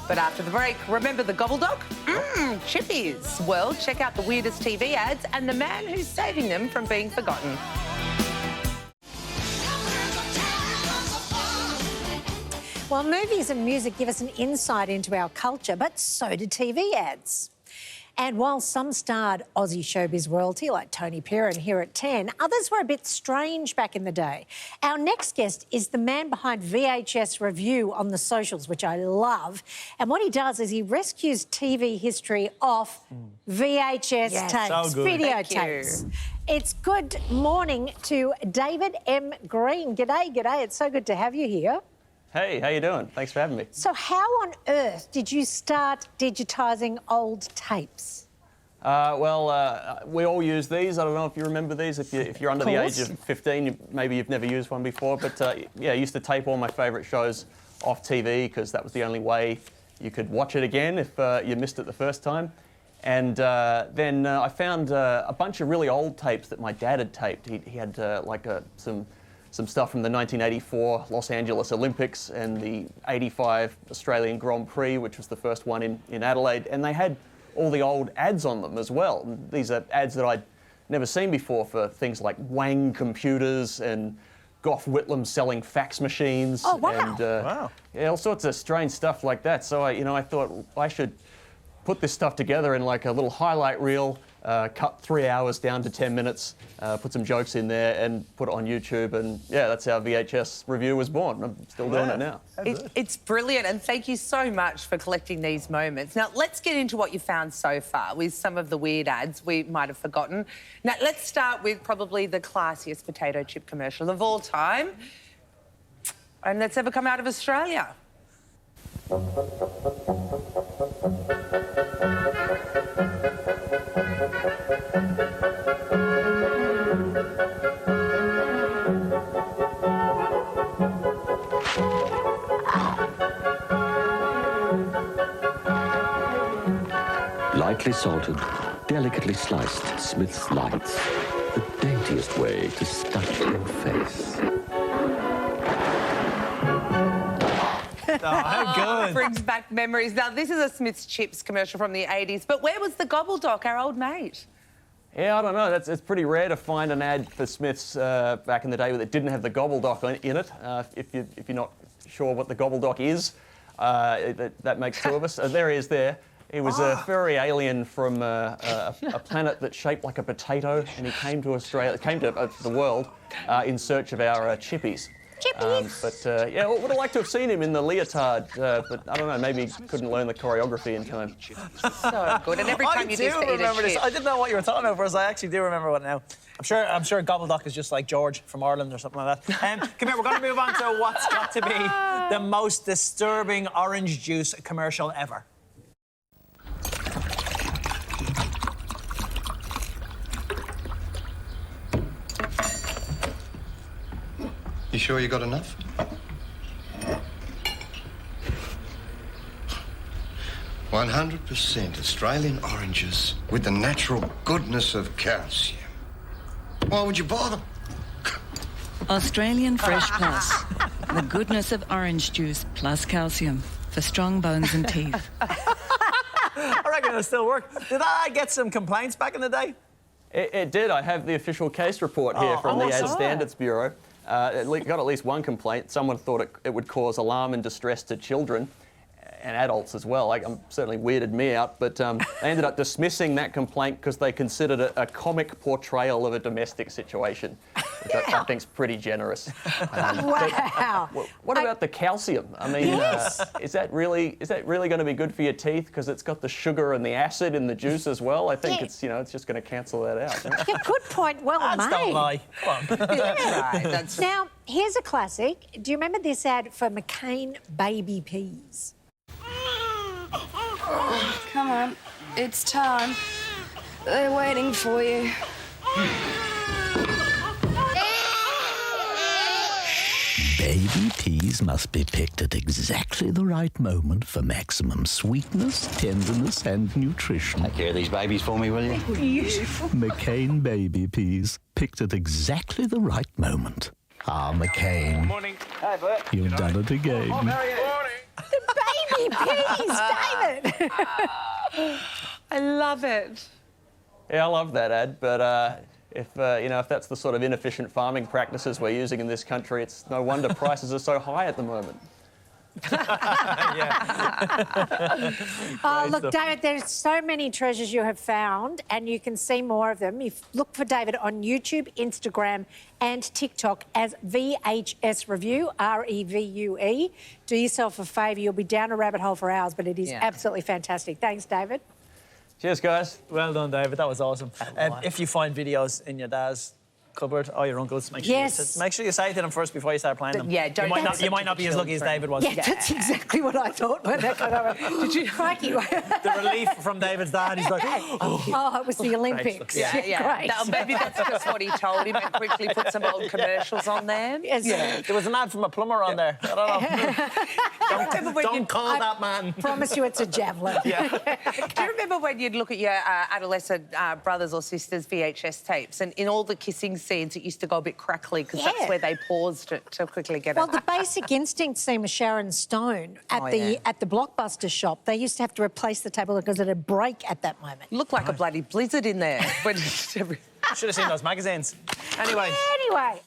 But after the break, remember the gobbledoc? Chippies. Well, check out the weirdest TV ads and the man who's saving them from being forgotten. Well, movies and music give us an insight into our culture, but so do TV ads. And while some starred Aussie showbiz royalty like Tony Perrin here at 10, others were a bit strange back in the day. Our next guest is the man behind VHS Revue on the socials, which I love. And what he does is he rescues TV history off VHS tapes, so good. videotapes. It's good morning to David M. Green. G'day, g'day. It's so good to have you here. Hey, how you doing? Thanks for having me. So how on earth did you start digitising old tapes? We all use these. I don't know if you remember these. If you're under the age of 15, maybe you've never used one before. But yeah, I used to tape all my favourite shows off TV because that was the only way you could watch it again if you missed it the first time. And then I found a bunch of really old tapes that my dad had taped. He had some stuff from the 1984 Los Angeles Olympics and the 85 Australian Grand Prix, which was the first one in Adelaide. And they had all the old ads on them as well. And these are ads that I'd never seen before for things like Wang computers and Gough Whitlam selling fax machines. Oh, wow. And yeah, all sorts of strange stuff like that. So I thought I should put this stuff together in like a little highlight reel, cut 3 hours down to 10 minutes, put some jokes in there and put it on YouTube. And yeah, that's how VHS Revue was born. I'm still doing it now. It's brilliant, and thank you so much for collecting these moments. Now, let's get into what you found so far with some of the weird ads we might have forgotten. Now, let's start with probably the classiest potato chip commercial of all time, and that's ever come out of Australia. Lightly salted, delicately sliced Smith's Lights. The daintiest way to stuff your face. Oh, how good. Brings back memories. Now, this is a Smith's Chips commercial from the 80s, but where was the gobbledoc, our old mate? Yeah, I don't know. It's pretty rare to find an ad for Smiths back in the day that didn't have the gobbledoc in it. If you're not sure what the gobbledoc is, that makes two of us. There he is there. He was a furry alien from a planet that's shaped like a potato, and he came to Australia, came to the world in search of our chippies. But yeah, would have liked to have seen him in the leotard, but I don't know, maybe he couldn't learn the choreography in time. So good, and every time you do remember this. I didn't know what you were talking about first. I actually do remember what now. I'm sure Gobbledoc is just like George from Ireland or something like that. Come here, we're going to move on to what's got to be the most disturbing orange juice commercial ever. You sure you got enough? "100% Australian oranges with the natural goodness of calcium. Why would you bother?" Australian Fresh Plus. The goodness of orange juice plus calcium for strong bones and teeth. I reckon it'll still work. Did that get some complaints back in the day? It did. I have the official case report here from the Ad Standards Bureau. It got at least one complaint. Someone thought it would cause alarm and distress to children and adults as well. Certainly weirded me out, but they ended up dismissing that complaint because they considered it a comic portrayal of a domestic situation, which I think's pretty generous. Wow. What about the calcium? I mean, is that really going to be good for your teeth because it's got the sugar and the acid in the juice as well? I think it's just going to cancel that out. Yeah, good point, well made. Don't lie. Come on. Yeah. Now, here's a classic. Do you remember this ad for McCain Baby Peas? Come on, it's time. They're waiting for you. Baby peas must be picked at exactly the right moment for maximum sweetness, tenderness and nutrition. Take care of these babies for me, will you? Beautiful. McCain Baby Peas, picked at exactly the right moment. Ah, McCain. Morning. Hi, Bert. You've done it again. How are you? The Baby Peas, David. I love it. Yeah, I love that ad, but if that's the sort of inefficient farming practices we're using in this country, it's no wonder prices are so high at the moment. Oh, look, David, there's so many treasures you have found, and you can see more of them. You look for David on YouTube, Instagram, and TikTok as VHS Revue, REVUE. Do yourself a favour, you'll be down a rabbit hole for hours, but it is absolutely fantastic. Thanks, David. Cheers, guys. Well done, David. That was awesome. If you find videos in your dad's cupboard or your uncle's, make sure you say it to them first before you start playing them. Yeah, don't. You might not be as lucky as David was. Yeah, that's exactly what I thought when that got over. Did you? Crikey. The relief from David's dad. He's like, oh, it was the Olympics. Yeah. Great. No, maybe that's just what he told him and quickly put some old commercials on there. Yes. yeah. There was an ad from a plumber on there. I don't know. Don't call that man. Promise you it's a javelin. Do you remember when you'd look at your adolescent brothers or sisters' VHS tapes, and in all the kissing scenes it used to go a bit crackly because that's where they paused it to quickly get Well, it. the Basic Instinct scene with Sharon Stone at the Blockbuster shop, they used to have to replace the table because it had break at that moment. Looked like a bloody blizzard in there. Should have seen those magazines. Anyway.